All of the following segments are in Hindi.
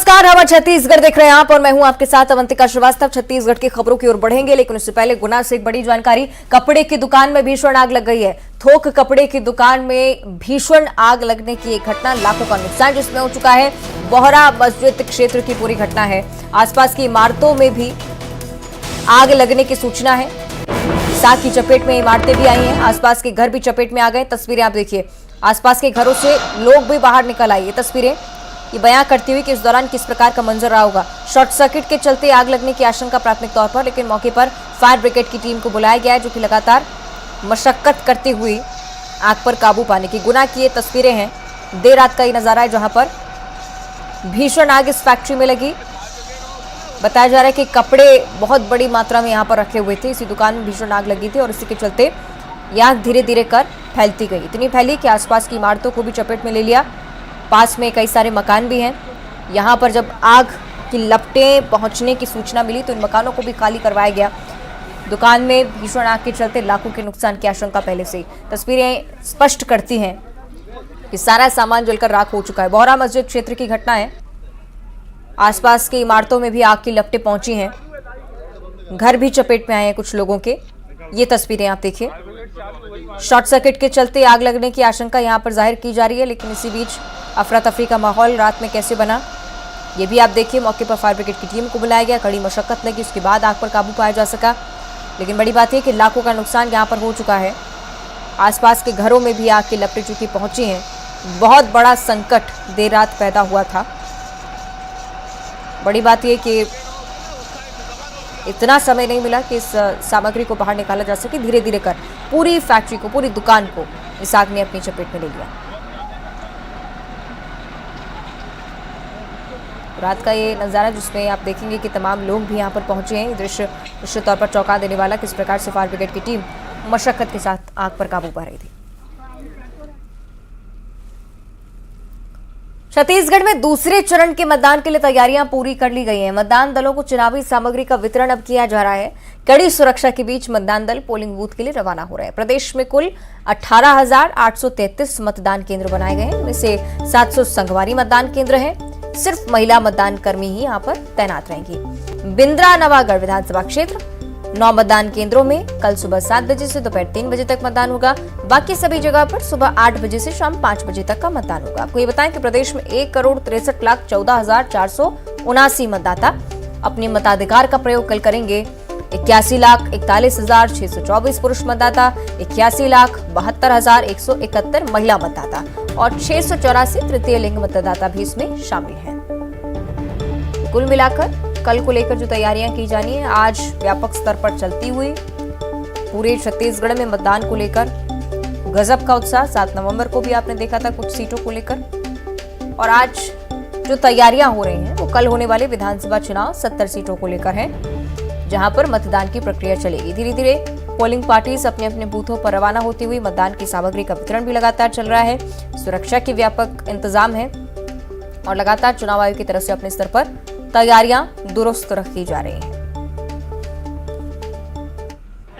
नमस्कार, हवा छत्तीसगढ़ देख रहे हैं आप और मैं हूं आपके साथ अवंतिका श्रीवास्तव। छत्तीसगढ़ की खबरों की ओर बढ़ेंगे, लेकिन उससे पहले गुना से एक बड़ी जानकारी। कपड़े की दुकान में भीषण आग लग गई है। थोक कपड़े की दुकान में भीषण आग लगने की एक घटना, लाखों का नुकसान जिसमें हो चुका है। बोहरा मस्जिद क्षेत्र की पूरी घटना है। आसपास की इमारतों में भी आग लगने की सूचना है। आग की चपेट में इमारतें भी आई हैं, आसपास के घर भी चपेट में आ गए। तस्वीरें आप देखिए, आसपास के घरों से लोग भी बाहर निकल आए। ये तस्वीरें ये बयां करती हुई कि इस दौरान किस प्रकार का मंजर रहा होगा। शॉर्ट सर्किट के चलते आग लगने की आशंका प्राथमिक तौर पर, लेकिन मौके पर फायर ब्रिगेड की टीम को बुलाया गया है, जो कि लगातार मशक्कत करती हुई आग पर काबू पाने की। गुना की ये तस्वीरें हैं, देर रात का ये नजारा है जहां पर भीषण आग इस फैक्ट्री में लगी। बताया जा रहा है कि कपड़े बहुत बड़ी मात्रा में यहाँ पर रखे हुए थे। इसी दुकान में भीषण आग लगी थी और इसी के चलते यह आग धीरे धीरे कर फैलती गई। इतनी फैली कि आसपास की इमारतों को भी चपेट में ले लिया। पास में कई सारे मकान भी हैं। यहाँ पर जब आग की लपटें पहुँचने की सूचना मिली तो इन मकानों को भी खाली करवाया गया। दुकान में भीषण आग के चलते लाखों के नुकसान की आशंका पहले से। तस्वीरें स्पष्ट करती हैं कि सारा सामान जलकर राख हो चुका है। बोहरा मस्जिद क्षेत्र की घटना है। आसपास की इमारतों में भी आग की लपटें पहुंची हैं। घर भी चपेट में आए हैं कुछ लोगों के। ये तस्वीरें आप देखिए। शॉर्ट सर्किट के चलते आग लगने की आशंका यहां पर जाहिर की जा रही है, लेकिन इसी बीच अफरा तफरी का माहौल रात में कैसे बना ये भी आप देखिए। मौके पर फायर ब्रिगेड की टीम को बुलाया गया, कड़ी मशक्कत लगी, उसके बाद आग पर काबू पाया जा सका। लेकिन बड़ी बात यह कि लाखों का नुकसान यहाँ पर हो चुका है। आसपास के घरों में भी आग की लपटें चूंकि पहुंची हैं। बहुत बड़ा संकट देर रात पैदा हुआ था। बड़ी बात यह कि इतना समय नहीं मिला कि इस सामग्री को बाहर निकाला जा सके। धीरे धीरे कर पूरी फैक्ट्री को, पूरी दुकान को इस आग ने अपनी चपेट में ले लिया। रात का ये नज़ारा जिसमें आप देखेंगे कि तमाम लोग भी यहाँ पर पहुंचे हैं। दृश्य निश्चित तौर पर चौंका देने वाला, किस प्रकार से फायर ब्रिगेड की टीम मशक्कत के साथ आग पर काबू पा रही थी। छत्तीसगढ़ में दूसरे चरण के मतदान के लिए तैयारियां पूरी कर ली गई हैं। मतदान दलों को चुनावी सामग्री का वितरण अब किया जा रहा है। कड़ी सुरक्षा के बीच मतदान दल पोलिंग बूथ के लिए रवाना हो रहे हैं। प्रदेश में कुल 18,833 मतदान केंद्र बनाए गए हैं। इनमें से 700 संगवारी मतदान केंद्र हैं। सिर्फ महिला मतदान कर्मी ही यहाँ पर तैनात रहेंगी। बिंद्रा नवागढ़ विधानसभा क्षेत्र 9 मतदान केंद्रों में कल सुबह 7 बजे से दोपहर 3 बजे तक मतदान होगा। बाकी सभी जगह पर सुबह 8 बजे से शाम 5 बजे तक का मतदान होगा। आपको ये बताएं कि प्रदेश में 1,63,14,479 मतदाता अपने मताधिकार का प्रयोग कल करेंगे। 81,41,624 पुरुष मतदाता, 81,72,171 महिला मतदाता और 684 तृतीय लिंग मतदाता भी इसमें शामिल हैं। कुल मिलाकर कल को लेकर जो तैयारियां की जानी है, आज व्यापक स्तर पर चलती हुई पूरे छत्तीसगढ़ में मतदान को लेकर गजब का उत्साह। 7 नवंबर को भी आपने देखा था कुछ सीटों को लेकर, और आज जो तैयारियां हो रही हैं वो कल होने वाले विधानसभा चुनाव 70 सीटों को लेकर है, जहां पर मतदान की प्रक्रिया चलेगी। धीरे धीरे पोलिंग पार्टीज अपने अपने बूथों पर रवाना होती हुई मतदान की सामग्री का वितरण भी लगातार चल रहा है। सुरक्षा के व्यापक इंतजाम है और लगातार चुनाव आयोग की तरफ से अपने स्तर पर तैयारियां दुरुस्त रखी जा रही हैं।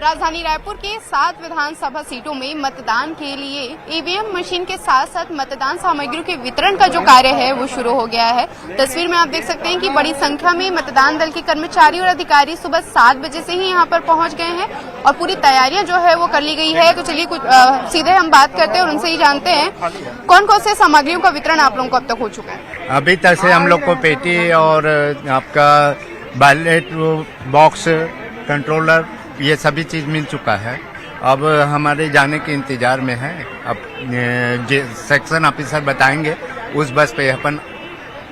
राजधानी रायपुर के 7 विधानसभा सीटों में मतदान के लिए ईवीएम मशीन के साथ साथ मतदान सामग्रियों के वितरण का जो कार्य है वो शुरू हो गया है। तस्वीर में आप देख सकते हैं कि बड़ी संख्या में मतदान दल के कर्मचारी और अधिकारी सुबह 7 बजे से ही यहाँ पर पहुंच गए हैं और पूरी तैयारियां जो है वो कर ली गई है। तो चलिए कुछ सीधे हम बात करते हैं और उनसे ही जानते हैं कौन कौन से सामग्रियों का वितरण आप लोगों को अब तक हो चुका है। अभी तक से हम लोग को पेटी और आपका बैलेट बॉक्स, कंट्रोलर, ये सभी चीज मिल चुका है। अब हमारे जाने के इंतजार में है। अब सेक्शन ऑफिसर बताएंगे, उस बस पे अपन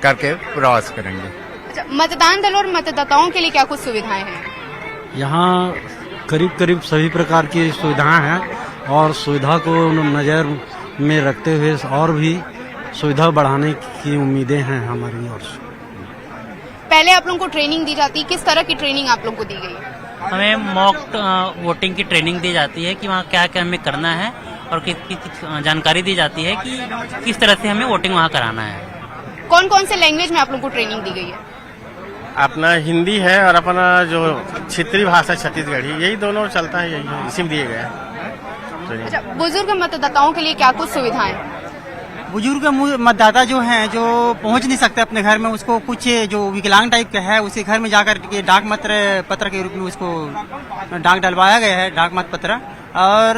करके प्रवास करेंगे। अच्छा, मतदान दल और मतदाताओं के लिए क्या कुछ सुविधाएं हैं? यहाँ करीब करीब सभी प्रकार की सुविधाएं हैं और सुविधा को नजर में रखते हुए और भी सुविधा बढ़ाने की उम्मीदें हैं हमारी ओर से। पहले आप लोगों को ट्रेनिंग दी जाती है, किस तरह की ट्रेनिंग आप लोगों को दी गई है? हमें मॉक वोटिंग की ट्रेनिंग दी जाती है कि वहाँ क्या क्या हमें करना है और किस जानकारी दी जाती है कि किस तरह से हमें वोटिंग वहाँ कराना है। कौन कौन से लैंग्वेज में आप लोगों को ट्रेनिंग दी गई है? अपना हिंदी है और अपना जो क्षेत्रीय भाषा छत्तीसगढ़ी, यही दोनों चलता है, यही इसी में दिए गए हैं। अच्छा, बुजुर्ग मतदाताओं के लिए क्या कुछ सुविधाएं? बुजुर्ग मतदाता जो हैं, जो पहुंच नहीं सकते अपने घर में, उसको कुछ जो विकलांग टाइप का है उसी घर में जाकर के डाक मत पत्र के रूप में उसको डाक डलवाया गया है, डाक मत पत्र। और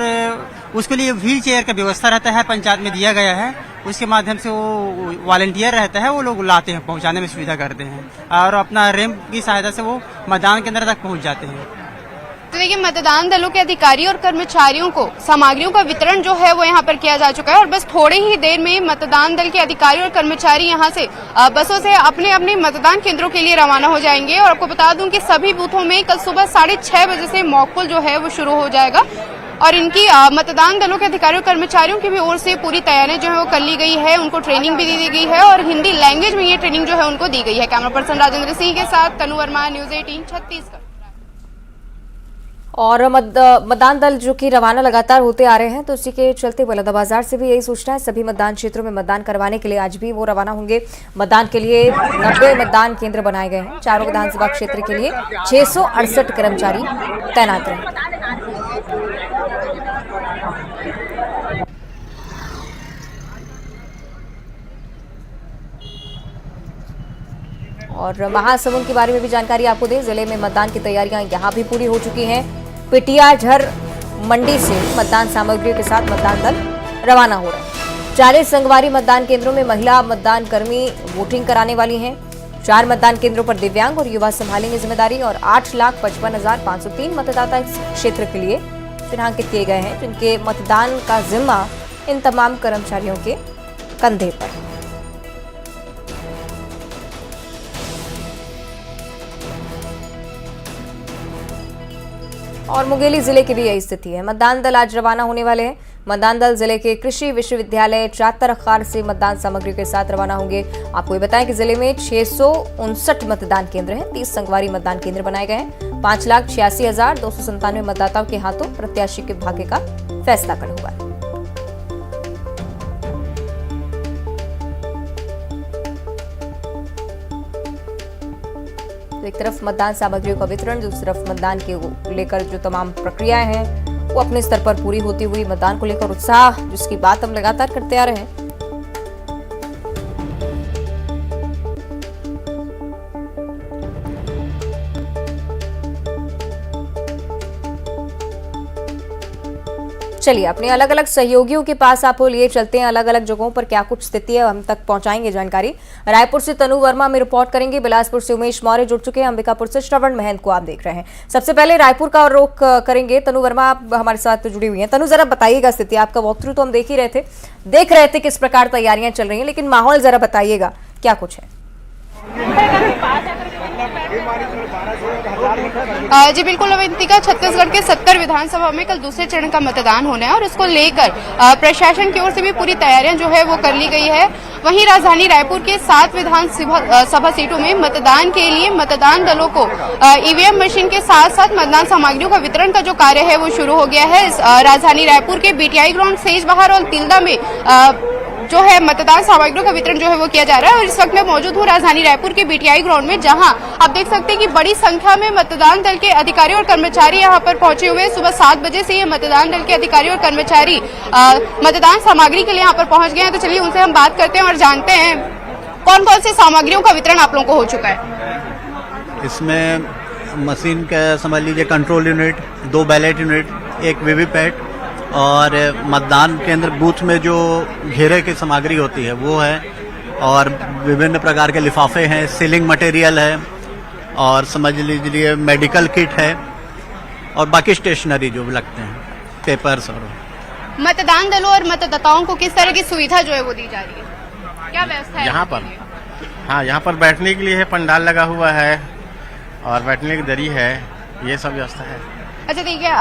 उसके लिए व्हील चेयर का व्यवस्था रहता है, पंचायत में दिया गया है। उसके माध्यम से वो वॉलंटियर रहता है, वो लोग लाते हैं, पहुंचाने में सुविधा करते हैं और अपना रैंप की सहायता से वो मतदान केंद्र तक पहुंच जाते हैं। तो देखिए, मतदान दलों के अधिकारियों और कर्मचारियों को सामग्रियों का वितरण जो है वो यहाँ पर किया जा चुका है और बस थोड़े ही देर में मतदान दल के अधिकारी और कर्मचारी यहाँ से बसों से अपने अपने मतदान केंद्रों के लिए रवाना हो जाएंगे। और आपको बता दूं कि सभी बूथों में कल सुबह 6:30 बजे से मॉक पोल जो है वो शुरू हो जाएगा और इनकी मतदान दलों के अधिकारियों कर्मचारियों की भी ओर से पूरी तैयारी जो है वो कर ली गई है। उनको ट्रेनिंग भी दी गई है और हिंदी लैंग्वेज में ये ट्रेनिंग जो है उनको दी गई है। कैमरा पर्सन राजेंद्र सिंह के साथ तनु वर्मा, न्यूज 18 छत्तीसगढ़। और मतदान दल जो कि रवाना लगातार होते आ रहे हैं, तो उसी के चलते बलौदाबाजार से भी यही सूचना है। सभी मतदान क्षेत्रों में मतदान करवाने के लिए आज भी वो रवाना होंगे। मतदान के लिए 90 मतदान केंद्र बनाए गए हैं। चारों विधानसभा क्षेत्र के लिए 668 कर्मचारी तैनात रहेंगे। और महासमुंद के बारे में भी जानकारी आपको दें। जिले में मतदान की तैयारियां यहां भी पूरी हो चुकी हैं। पिटियाझर मंडी से मतदान सामग्रियों के साथ मतदान दल रवाना हो रहे हैं। 40 संगवारी मतदान केंद्रों में महिला मतदान कर्मी वोटिंग कराने वाली हैं। 4 मतदान केंद्रों पर दिव्यांग और युवा संभालेंगे जिम्मेदारी और 8,55,503 मतदाता इस क्षेत्र के लिए चिन्हांकित किए गए हैं, जिनके मतदान का जिम्मा इन तमाम कर्मचारियों के कंधे पर। और मुंगेली जिले की भी यही स्थिति है। मतदान दल आज रवाना होने वाले हैं। मतदान दल जिले के कृषि विश्वविद्यालय चातरखार से मतदान सामग्रियों के साथ रवाना होंगे। आपको ये बताएं कि जिले में 659 मतदान केंद्र हैं। 30 संगवारी मतदान केंद्र बनाए गए हैं। 5,86,297 मतदाताओं के हाथों प्रत्याशी के भाग्य का फैसला कल हुआ। तो एक तरफ मतदान सामग्रियों का वितरण, दूसरी तरफ मतदान के लेकर जो तमाम प्रक्रियाएं हैं वो अपने स्तर पर पूरी होती हुई मतदान को लेकर उत्साह, जिसकी बात हम लगातार करते आ रहे हैं। चलिए अपने अलग अलग सहयोगियों के पास आपको लिए चलते हैं। अलग अलग जगहों पर क्या कुछ स्थिति है हम तक पहुंचाएंगे जानकारी। रायपुर से तनु वर्मा में रिपोर्ट करेंगे। बिलासपुर से उमेश मौर्य जुड़ चुके हैं। अंबिकापुर से श्रवण महंत को आप देख रहे हैं। सबसे पहले रायपुर का रुख करेंगे। तनु वर्मा आप हमारे साथ जुड़ी हुई हैं। तनु, जरा बताइएगा स्थिति। आपका वॉक थ्रू तो हम देख रहे थे किस प्रकार तैयारियां चल रही हैं, लेकिन माहौल जरा बताइएगा क्या कुछ है। जी बिल्कुल अवंतिका, छत्तीसगढ़ के 70 विधानसभा में कल दूसरे चरण का मतदान होना है और इसको लेकर प्रशासन की ओर से भी पूरी तैयारियां जो है वो कर ली गई है। वहीं राजधानी रायपुर के 7 विधानसभा सीटों में मतदान के लिए मतदान दलों को ईवीएम मशीन के साथ साथ मतदान सामग्रियों का वितरण का जो कार्य है वो शुरू हो गया है। राजधानी रायपुर के बीटीआई ग्राउंड, सेजबहार और तिल्दा में जो है मतदान सामग्रियों का वितरण जो है वो किया जा रहा है। और इस वक्त मैं मौजूद हूँ राजधानी रायपुर के बीटीआई ग्राउंड में, जहां आप देख सकते हैं कि बड़ी संख्या में मतदान दल के अधिकारी और कर्मचारी यहां पर पहुंचे हुए हैं। सुबह 7 बजे से ये मतदान दल के अधिकारी और कर्मचारी मतदान सामग्री के लिए यहाँ पर पहुंच गए हैं। तो चलिए उनसे हम बात करते हैं और जानते हैं कौन कौन सी सामग्रियों का वितरण आप लोगों को हो चुका है। इसमें मशीन का समझ लीजिए control unit, 2 ballot unit, 1 VVPAT और मतदान केंद्र बूथ में जो घेरे की सामग्री होती है वो है, और विभिन्न प्रकार के लिफाफे हैं, सीलिंग मटेरियल है और समझ लीजिए मेडिकल किट है और बाकी स्टेशनरी जो भी लगते हैं, पेपर्स। और मतदान दलों और मतदाताओं को किस तरह की सुविधा जो है वो दी जा रही है, क्या व्यवस्था है यहाँ पर? हाँ, यहाँ पर बैठने के लिए है, पंडाल लगा हुआ है और बैठने की दरी है, ये सब व्यवस्था है। अच्छा ठीक है,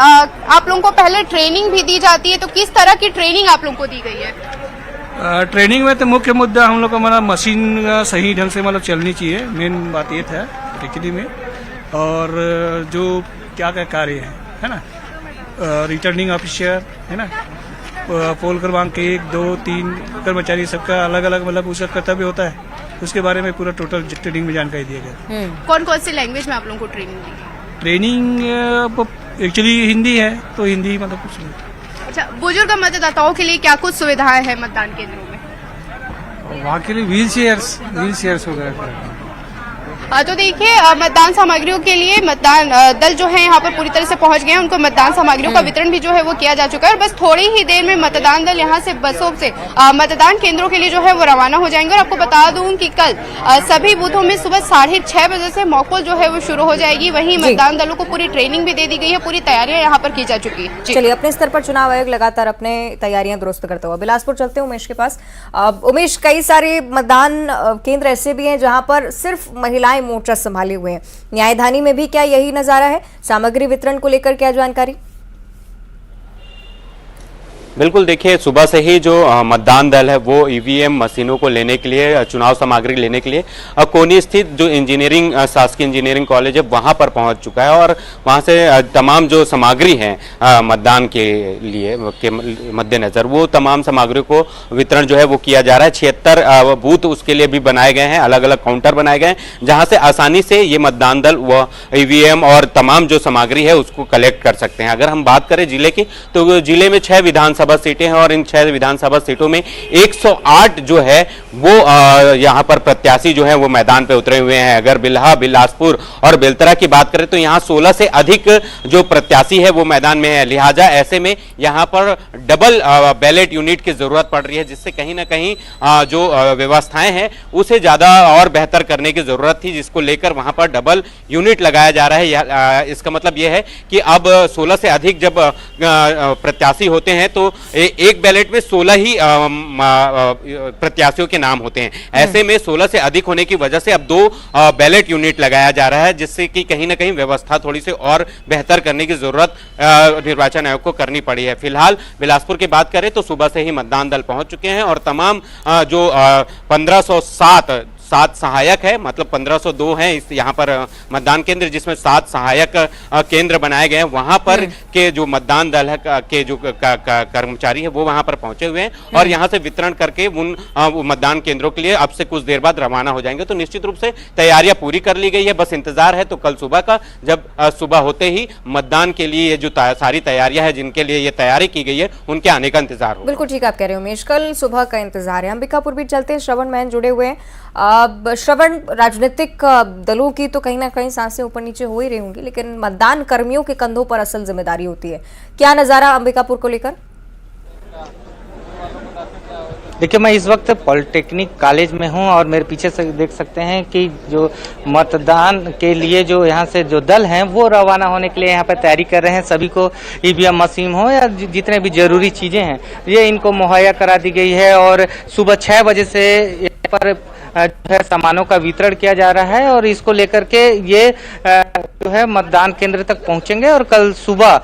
आप लोगों को पहले ट्रेनिंग भी दी जाती है, तो किस तरह की ट्रेनिंग आप लोगों को दी गई है? ट्रेनिंग में तो मुख्य मुद्दा हम लोग का मतलब मशीन सही ढंग से मतलब चलनी चाहिए, मेन बात ये था एक्चुअली में। और जो क्या क्या कार्य है ना, रिटर्निंग ऑफिसर है ना, पोल क्रमांक 1, 2, 3 कर्मचारी सबका अलग अलग मतलब उसका कर्तव्य होता है, उसके बारे में पूरा टोटल ट्रेनिंग में जानकारी दिया गया। कौन कौन सी लैंग्वेज में आप लोगों को ट्रेनिंग दी? ट्रेनिंग एक्चुअली हिंदी है, तो हिंदी मतलब कुछ नहीं। अच्छा, बुजुर्ग मतदाताओं के लिए क्या कुछ सुविधाएं हैं मतदान केंद्रों में? वहाँ के लिए व्हील चेयर्स वगैरह। तो देखिए मतदान सामग्रियों के लिए मतदान दल जो है यहाँ पर पूरी तरह से पहुंच गए हैं। उनको मतदान सामग्रियों का वितरण भी जो है वो किया जा चुका है और बस थोड़ी ही देर में मतदान दल यहाँ से बसों से मतदान केंद्रों के लिए जो है वो रवाना हो जाएंगे। और आपको बता दूं कि कल सभी बूथों में सुबह 6:30 बजे से मॉकपोल जो है वो शुरू हो जाएगी। वहीं मतदान दलों को पूरी ट्रेनिंग भी दे दी गई है, पूरी तैयारियां यहाँ पर की जा चुकी है। चलिए, अपने स्तर पर चुनाव आयोग लगातार अपने तैयारियां दुरुस्त करता हुआ बिलासपुर चलते हैं उमेश के पास। उमेश, कई सारे मतदान केंद्र ऐसे भी हैं जहां पर सिर्फ महिलाएं मोर्चा संभाले हुए हैं। न्यायधानी में भी क्या यही नजारा है? सामग्री वितरण को लेकर क्या जानकारी? बिल्कुल, देखिए सुबह से ही जो मतदान दल है वो ईवीएम मशीनों को लेने के लिए, चुनाव सामग्री लेने के लिए कोनी स्थित जो इंजीनियरिंग शासकीय इंजीनियरिंग कॉलेज है वहां पर पहुंच चुका है और वहां से तमाम जो सामग्री है मतदान के लिए के मद्देनजर वो तमाम सामग्री को वितरण जो है वो किया जा रहा है। 76 बूथ उसके लिए भी बनाए गए हैं, अलग अलग काउंटर बनाए गए हैं जहां से आसानी से ये मतदान दल व ईवीएम और तमाम जो सामग्री है उसको कलेक्ट कर सकते हैं। अगर हम बात करें जिले की तो जिले में 6 विधानसभा सीटें हैं और इन 6 विधानसभा सीटों में 108 जो है वो यहां पर प्रत्याशी जो है वो मैदान पे उतरे हुए हैं। अगर बिल्हा, बिलासपुर और बेलतरा की बात करें तो यहां 16 से अधिक जो प्रत्याशी है वो मैदान में है। लिहाजा ऐसे में यहां पर डबल बैलेट यूनिट की जरूरत पड़ रही है, जिससे कहीं ना कहीं जो व्यवस्थाएं हैं उसे ज्यादा और बेहतर करने की जरूरत थी, जिसको लेकर वहां पर डबल यूनिट लगाया जा रहा है। इसका मतलब यह है कि अब 16 से अधिक जब प्रत्याशी होते हैं तो एक बैलेट में 16 ही प्रत्याशियों के नाम होते हैं। ऐसे में 16 से अधिक होने की वजह से अब 2 बैलेट यूनिट लगाया जा रहा है, जिससे कि कहीं ना कहीं व्यवस्था थोड़ी सी और बेहतर करने की जरूरत निर्वाचन आयोग को करनी पड़ी है। फिलहाल बिलासपुर की बात करें तो सुबह से ही मतदान दल पहुंच चुके हैं और तमाम जो 7 सहायक है, मतलब 1502 हैं इस यहाँ पर मतदान केंद्र, जिसमें 7 सहायक केंद्र बनाए गए हैं। वहां पर के जो मतदान दल है के जो कर्मचारी है वो वहां पर पहुंचे हुए हैं और यहां से वितरण करके उन मतदान केंद्रों के लिए अब से कुछ देर बाद रवाना हो जाएंगे। तो निश्चित रूप से तैयारियां पूरी कर ली गई है, बस इंतजार है तो कल सुबह का, जब सुबह होते ही मतदान के लिए जो सारी तैयारियां है जिनके लिए ये तैयारी की गई है उनके आने का इंतजार हो। बिल्कुल ठीक आप कह रहे हो उमेश, कल सुबह का इंतजार है। अंबिकापुर भी चलते हैं, श्रवण मैन जुड़े हुए हैं। श्रवण, राजनीतिक दलों की तो कहीं ना कहीं सांसें ऊपर नीचे हो ही रही होंगी, लेकिन मतदान कर्मियों के कंधों पर असल जिम्मेदारी होती है। क्या नजारा अंबिकापुर को लेकर? देखिए, मैं इस वक्त पॉलिटेक्निक कॉलेज में हूं और मेरे पीछे से देख सकते हैं कि जो मतदान के लिए जो यहां से जो दल हैं वो रवाना होने के लिए यहां पर तैयारी कर रहे हैं। सभी को ईवीएम मशीन हो या जितने भी जरूरी चीजें हैं ये इनको मुहैया करा दी गई है और सुबह 6 बजे से यहाँ पर जो है सामानों का वितरण किया जा रहा है और इसको लेकर के ये जो है मतदान केंद्र तक पहुंचेंगे और कल सुबह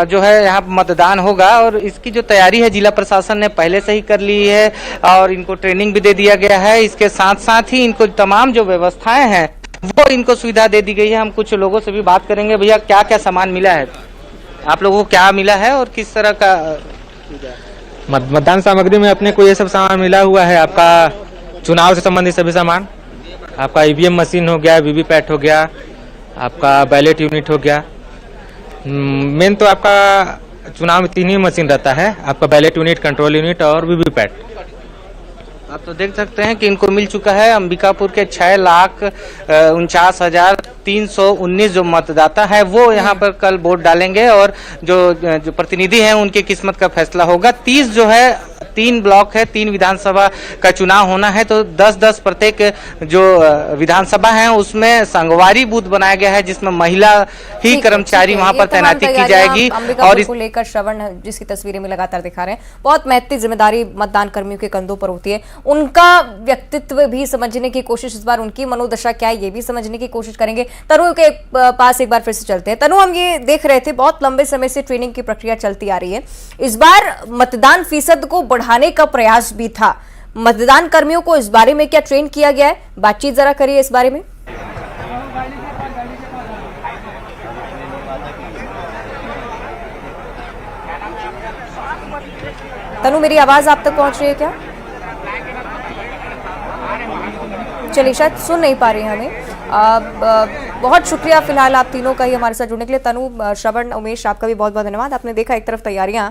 जो है यहाँ मतदान होगा और इसकी जो तैयारी है जिला प्रशासन ने पहले से ही कर ली है और इनको ट्रेनिंग भी दे दिया गया है। इसके साथ साथ ही इनको तमाम जो व्यवस्थाएं हैं वो इनको सुविधा दे दी गई है। हम कुछ लोगों से भी बात करेंगे, भैया क्या क्या सामान मिला है आप लोगों को, क्या मिला है और किस तरह का मतदान सामग्री में अपने को ये सब सामान मिला हुआ है। आपका चुनाव से संबंधित सभी सामान, आपका ईवीएम मशीन हो गया, वीवीपैट हो गया, आपका बैलेट यूनिट हो गया। मेन तो आपका चुनाव में 3 ही मशीन रहता है, आपका बैलेट यूनिट, कंट्रोल यूनिट और वीवीपैट। आप तो देख सकते हैं कि इनको मिल चुका है। अंबिकापुर के 6,49,319 जो मतदाता है वो यहाँ पर कल वोट डालेंगे और जो प्रतिनिधि हैं उनकी किस्मत का फैसला होगा। 30 जो है 3 ब्लॉक है, 3 विधानसभा का चुनाव होना है तो 10-10 प्रत्येक जो विधानसभा है उसमें संगवारी बूथ बनाया गया है जिसमें महिला ही कर्मचारी वहां पर तैनाती की जाएगी। और इसको लेकर श्रवण जिसकी तस्वीरें में लगातार दिखा रहे हैं, बहुत महत्वपूर्ण जिम्मेदारी मतदान कर्मियों के कंधों पर होती है। उनका व्यक्तित्व भी समझने की कोशिश, इस बार उनकी मनोदशा क्या है ये भी समझने की कोशिश करेंगे। तनु के पास एक बार फिर से चलते हैं। तनु, हम ये देख रहे थे बहुत लंबे समय से ट्रेनिंग की प्रक्रिया चलती आ रही है, इस बार मतदान फीसद को बढ़ाने का प्रयास भी था। मतदान कर्मियों को इस बारे में क्या ट्रेन किया गया है? बातचीत जरा करिए इस बारे में। तनु, मेरी आवाज आप तक पहुंच रही है क्या? चलिए, शायद सुन नहीं पा रही हैं हमें। बहुत शुक्रिया फिलहाल आप तीनों का ही हमारे साथ जुड़ने के लिए। तनु, श्रवण, उमेश, आपका भी बहुत बहुत धन्यवाद। आपने देखा एक तरफ तैयारियां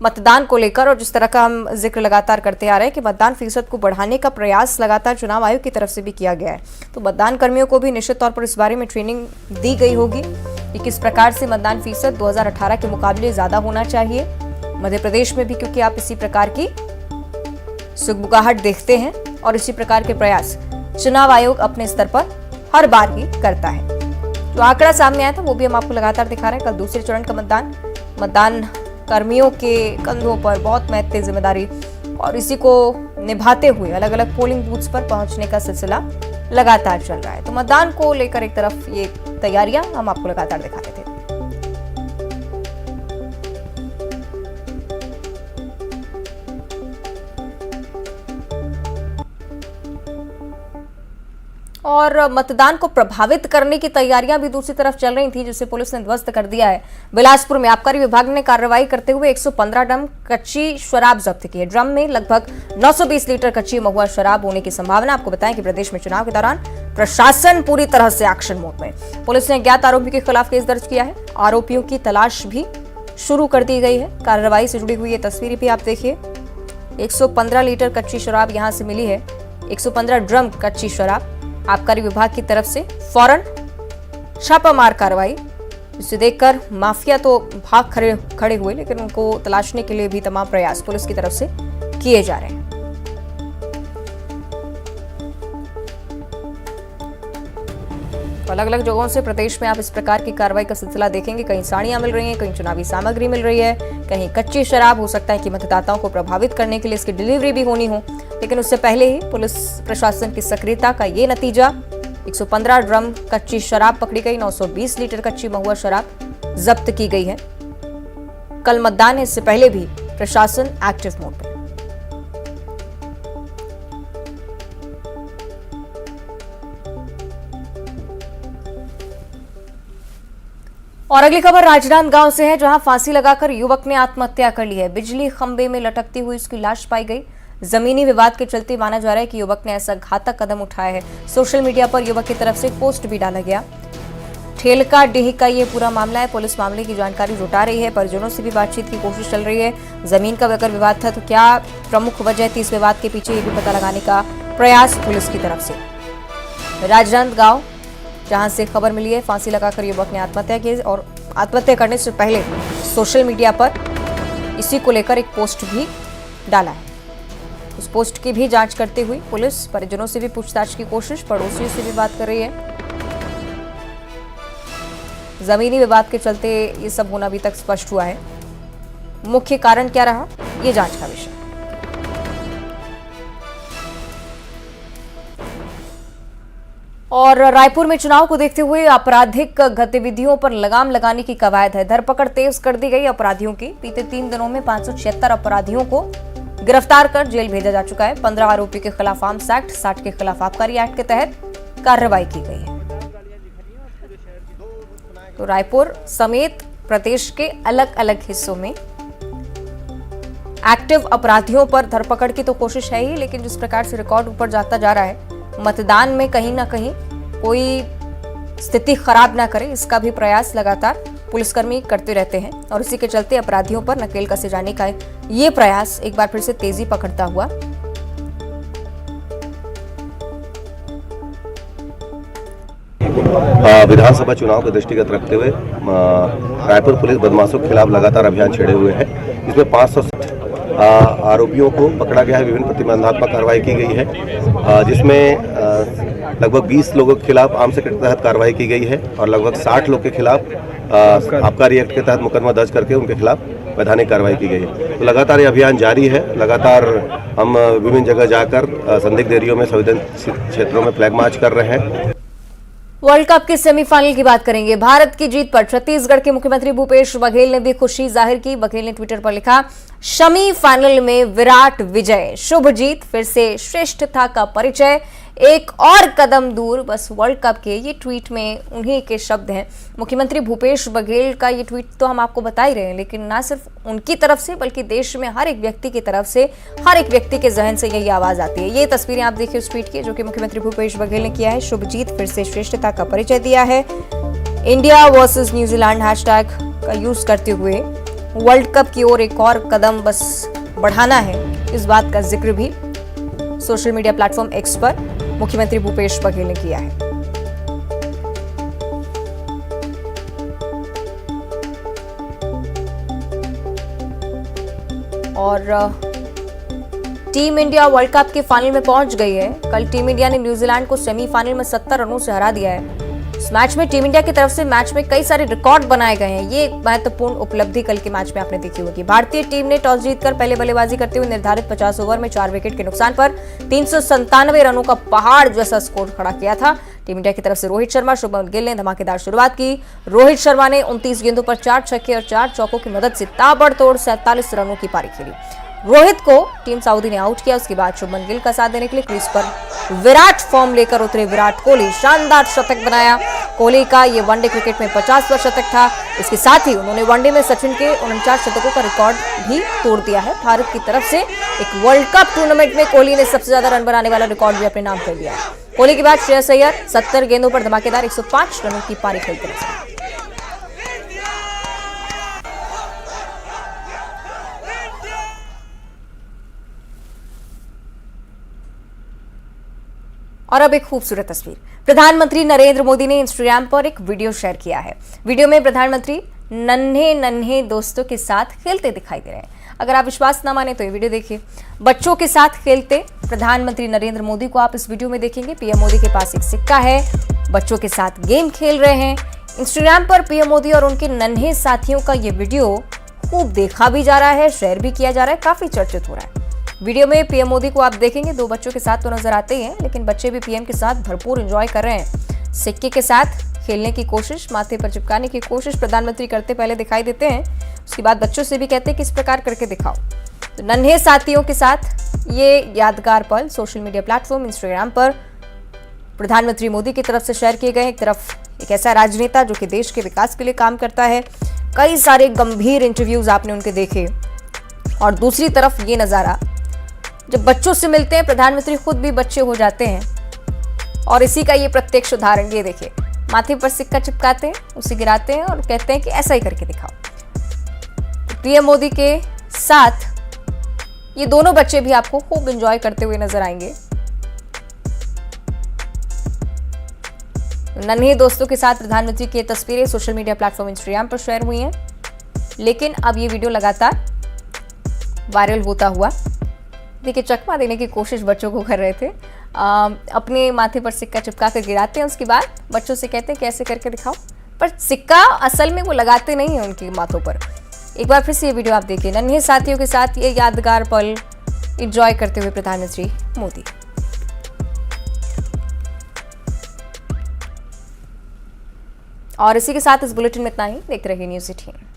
मतदान को लेकर, और जिस तरह का हम जिक्र लगातार करते आ रहे हैं कि मतदान फीसद को बढ़ाने का प्रयास लगातार चुनाव आयोग की तरफ से भी किया गया है, तो मतदान कर्मियों को भी निश्चित तौर पर इस बारे में ट्रेनिंग दी गई होगी कि किस प्रकार से मतदान फीसद 2018 के मुकाबले ज्यादा होना चाहिए। मध्य प्रदेश में भी क्योंकि आप इसी प्रकार की सुगबुगाहट देखते हैं और इसी प्रकार के प्रयास चुनाव आयोग अपने स्तर पर हर बार ही करता है। जो आंकड़ा सामने आया था वो भी हम आपको लगातार दिखा रहे हैं। कल दूसरे चरण का मतदान कर्मियों के कंधों पर बहुत महत्वपूर्ण जिम्मेदारी और इसी को निभाते हुए अलग अलग पोलिंग बूथ्स पर पहुंचने का सिलसिला लगातार चल रहा है। तो मतदान को लेकर एक तरफ ये तैयारियां हम आपको लगातार दिखा रहे थे। और मतदान को प्रभावित करने की तैयारियां भी दूसरी तरफ चल रही थी, जिसे पुलिस ने ध्वस्त कर दिया है। बिलासपुर में आबकारी विभाग ने कार्रवाई करते हुए 115 ड्रम कच्ची शराब जब्त की है। ड्रम में लगभग 920 लीटर कच्ची महुआ शराब होने की संभावना। आपको बताएं कि प्रदेश में चुनाव के दौरान प्रशासन पूरी तरह से एक्शन मोड में। पुलिस ने अज्ञात आरोपी के खिलाफ केस दर्ज किया है। आरोपियों की तलाश भी शुरू कर दी गई है। कार्रवाई से जुड़ी हुई ये तस्वीरें भी आप देखिए। 115 लीटर कच्ची शराब यहां से मिली है। 115 ड्रम कच्ची शराब। आबकारी विभाग की तरफ से फौरन छापामार कार्रवाई। इसे देखकर माफिया तो भाग खड़े हुए, लेकिन उनको तलाशने के लिए भी तमाम प्रयास पुलिस की तरफ से किए जा रहे हैं। अलग अलग जगहों से प्रदेश में आप इस प्रकार की कार्रवाई का सिलसिला देखेंगे। कहीं साड़ियां मिल रही हैं, कहीं चुनावी सामग्री मिल रही है, कहीं कच्ची शराब। हो सकता है कि मतदाताओं को प्रभावित करने के लिए इसकी डिलीवरी भी होनी हो, लेकिन उससे पहले ही पुलिस प्रशासन की सक्रियता का ये नतीजा। 115 ड्रम कच्ची शराब पकड़ी गई। 920 लीटर कच्ची महुआ शराब जब्त की गई है। कल मतदान है, इससे पहले भी प्रशासन एक्टिव मोड में। और अगली खबर राजनांदगांव से है, जहां फांसी लगाकर युवक ने आत्महत्या कर ली है। बिजली खंभे में लटकती हुई उसकी लाश पाई गई। जमीनी विवाद के चलते माना जा रहा है कि युवक ने ऐसा घातक कदम उठाया है। सोशल मीडिया पर युवक की तरफ से पोस्ट भी डाला गया। ठेलका डीह का ये पूरा मामला है। पुलिस मामले की जानकारी जुटा रही है। परिजनों से भी बातचीत की कोशिश चल रही है। जमीन का अगर विवाद था तो क्या प्रमुख वजह थी इस विवाद के पीछे, ये भी पता लगाने का प्रयास पुलिस की तरफ से। राजनांदगांव जहां से खबर मिली है, फांसी लगाकर युवक ने आत्महत्या की और आत्महत्या करने से पहले सोशल मीडिया पर इसी को लेकर एक पोस्ट भी डाला है। उस पोस्ट की भी जांच करते हुए पुलिस परिजनों से भी पूछताछ की कोशिश, पड़ोसियों से भी बात कर रही है। जमीनी विवाद के चलते ये सब होना अभी तक स्पष्ट हुआ है। मुख्य कारण क्या रहा, ये जांच का विषय। और रायपुर में चुनाव को देखते हुए आपराधिक गतिविधियों पर लगाम लगाने की कवायद है। धरपकड़ तेज कर दी गई अपराधियों की। बीते 3 दिनों में 576 अपराधियों को गिरफ्तार कर जेल भेजा जा चुका है। 15 आरोपी के खिलाफ आर्म्स एक्ट, 60 के खिलाफ आबकारी एक्ट के तहत कार्रवाई की गई है। तो रायपुर समेत प्रदेश के अलग अलग हिस्सों में एक्टिव अपराधियों पर धरपकड़ की तो कोशिश है ही, लेकिन जिस प्रकार से रिकॉर्ड ऊपर जाता जा रहा है, मतदान में कहीं ना कहीं कोई स्थिति खराब ना करे, इसका भी प्रयास लगातार पुलिसकर्मी करते रहते हैं। और इसी के चलते अपराधियों पर नकेल कसे जाने का ये प्रयास एक बार फिर से तेजी पकड़ता हुआ विधानसभा चुनाव को दृष्टिगत रखते हुए रायपुर पुलिस बदमाशों के खिलाफ लगातार अभियान छेड़े हुए है। इसमें 560 आरोपियों को पकड़ा गया है। विभिन्न प्रतिबंधात्मक कार्रवाई की गई है, जिसमें लगभग 20 लोगों के खिलाफ आर्म्स एक्ट के तहत कार्रवाई की गई है और लगभग 60 लोग के खिलाफ आबकारी एक्ट के तहत मुकदमा दर्ज करके उनके खिलाफ वैधानिक कार्रवाई की गई है। तो लगातार ये अभियान जारी है। लगातार हम विभिन्न जगह जाकर संदिग्ध एरियो में, संवेदनशील क्षेत्रों में फ्लैग मार्च कर रहे हैं। वर्ल्ड कप के सेमीफाइनल की बात करेंगे। भारत की जीत पर छत्तीसगढ़ के मुख्यमंत्री भूपेश बघेल ने भी खुशी जाहिर की। बघेल ने ट्विटर पर लिखा, सेमीफाइनल में विराट विजय, शुभ जीत, फिर से श्रेष्ठता का परिचय, एक और कदम दूर बस वर्ल्ड कप के। ये ट्वीट में उन्हीं के शब्द हैं। मुख्यमंत्री भूपेश बघेल का ये ट्वीट तो हम आपको बता ही रहे हैं, लेकिन ना सिर्फ उनकी तरफ से बल्कि देश में हर एक व्यक्ति की तरफ से, हर एक व्यक्ति के जहन से यही आवाज आती है। ये तस्वीरें आप देखिए उस ट्वीट की, जो कि मुख्यमंत्री भूपेश बघेल ने किया है। शुभ जीत, फिर से श्रेष्ठता का परिचय दिया है। इंडिया वर्सेस न्यूजीलैंड हैशटैग का यूज करते हुए वर्ल्ड कप की ओर एक और कदम बस बढ़ाना है, इस बात का जिक्र भी सोशल मीडिया प्लेटफॉर्म एक्स पर मुख्यमंत्री भूपेश बघेल ने किया है। और टीम इंडिया वर्ल्ड कप के फाइनल में पहुंच गई है। कल टीम इंडिया ने न्यूजीलैंड को सेमीफाइनल में 70 रनों से हरा दिया है। इस मैच में टीम इंडिया की तरफ से मैच में कई सारे रिकॉर्ड बनाए गए हैं। ये एक महत्वपूर्ण उपलब्धि कल के मैच में आपने देखी होगी। भारतीय टीम ने टॉस जीतकर पहले बल्लेबाजी करते हुए निर्धारित 50 ओवर में 4 विकेट के नुकसान पर 397 रनों का पहाड़ जैसा स्कोर खड़ा किया था। टीम इंडिया की तरफ से रोहित शर्मा, शुभमन गिल ने धमाकेदार शुरुआत की। रोहित शर्मा ने 29 गेंदों पर 4 छक्के और 4 चौकों की मदद से ताबड़तोड़ 47 रनों की पारी खेली। रोहित को टीम सऊदी ने आउट किया। उसके बाद शुभमन गिल का साथ देने के लिए क्रीज पर विराट फॉर्म लेकर उतरे विराट कोहली शानदार शतक बनाया। कोहली का ये वनडे क्रिकेट में 50वां शतक था। इसके साथ ही उन्होंने वनडे में सचिन के 49 शतकों का रिकॉर्ड भी तोड़ दिया है। भारत की तरफ से एक वर्ल्ड कप टूर्नामेंट में कोहली ने सबसे ज्यादा रन बनाने वाला रिकॉर्ड भी अपने नाम कर लिया है। कोहली के बाद श्रेयस अय्यर 70 गेंदों पर धमाकेदार 105 रनों की पारी खेलते रहे। और अब एक खूबसूरत तस्वीर। प्रधानमंत्री नरेंद्र मोदी ने इंस्टाग्राम पर एक वीडियो शेयर किया है। वीडियो में प्रधानमंत्री नन्हे नन्हे दोस्तों के साथ खेलते दिखाई दे रहे हैं। अगर आप विश्वास न माने तो ये वीडियो देखिए। बच्चों के साथ खेलते प्रधानमंत्री नरेंद्र मोदी को आप इस वीडियो में देखेंगे। पीएम मोदी के पास एक सिक्का है, बच्चों के साथ गेम खेल रहे हैं। इंस्टाग्राम पर पीएम मोदी और उनके नन्हे साथियों का ये वीडियो खूब देखा भी जा रहा है, शेयर भी किया जा रहा है, काफी चर्चित हो रहा है। वीडियो में पीएम मोदी को आप देखेंगे, 2 बच्चों के साथ तो नजर आते ही हैं, लेकिन बच्चे भी पीएम के साथ भरपूर एंजॉय कर रहे हैं। सिक्के के साथ खेलने की कोशिश, माथे पर चिपकाने की कोशिश प्रधानमंत्री करते पहले दिखाई देते हैं। उसके बाद बच्चों से भी कहते हैं कि इस प्रकार करके दिखाओ। तो नन्हे साथियों के साथ ये यादगार पल सोशल मीडिया प्लेटफॉर्म इंस्टाग्राम पर प्रधानमंत्री मोदी की तरफ से शेयर किए गए। एक तरफ एक ऐसा राजनेता जो कि देश के विकास के लिए काम करता है, कई सारे गंभीर इंटरव्यूज आपने उनके देखे, और दूसरी तरफ ये नजारा जब बच्चों से मिलते हैं, प्रधानमंत्री खुद भी बच्चे हो जाते हैं। और इसी का ये प्रत्यक्ष उदाहरण ये देखिए, माथे पर सिक्का चिपकाते हैं, उसे गिराते हैं और कहते हैं कि ऐसा ही करके दिखाओ। पीएम मोदी के साथ ये दोनों बच्चे भी आपको खूब एंजॉय करते हुए नजर आएंगे। नन्हे दोस्तों के साथ प्रधानमंत्री की तस्वीरें सोशल मीडिया प्लेटफॉर्म इंस्टाग्राम पर शेयर हुई हैं, लेकिन अब ये वीडियो लगातार वायरल होता हुआ देखिए। चकमा देने की कोशिश बच्चों को कर रहे थे, अपने माथे पर सिक्का चिपका कर गिराते हैं, उसके बाद बच्चों से कहते हैं कि ऐसे करके दिखाओ, पर सिक्का असल में वो लगाते नहीं है उनके माथों पर। एक बार फिर से ये वीडियो आप देखिए, नन्हे साथियों के साथ ये यादगार पल एंजॉय करते हुए प्रधानमंत्री मोदी। और इसी के साथ इस बुलेटिन में इतना ही। देखते रहिए न्यूज़ 18।